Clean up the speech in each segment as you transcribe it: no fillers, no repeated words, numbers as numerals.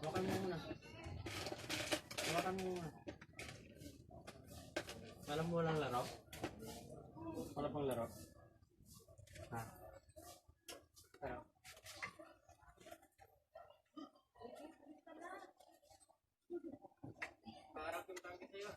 Hawakan mo muna. Hawakan mo muna. Alam mo walang laro? Wala pang laro? Ha? Pero parang tuntang kita yun.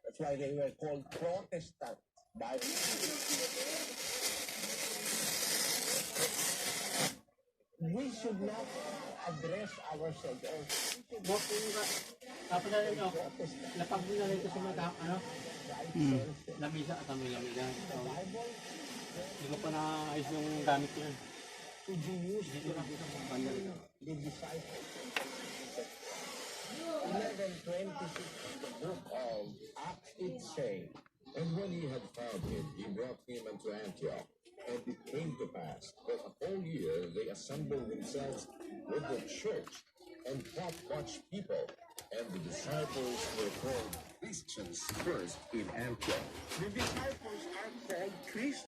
That's why they were called Protestant. We should not address ourselves as tapos na rin ako, lapag din na rin ito sa mga ano? Lamisa at may lamisa. Hindi ko pa naayos yung gamit ko yan. to be used Dito lang sa banda rin. the disciples. 11:26 of the book of Acts it says, And when he had found him, he brought him unto Antioch. And it came to pass that a whole year they assembled themselves with the church and taught much people. And the disciples were called Christians first in Antioch. the disciples are called Christians.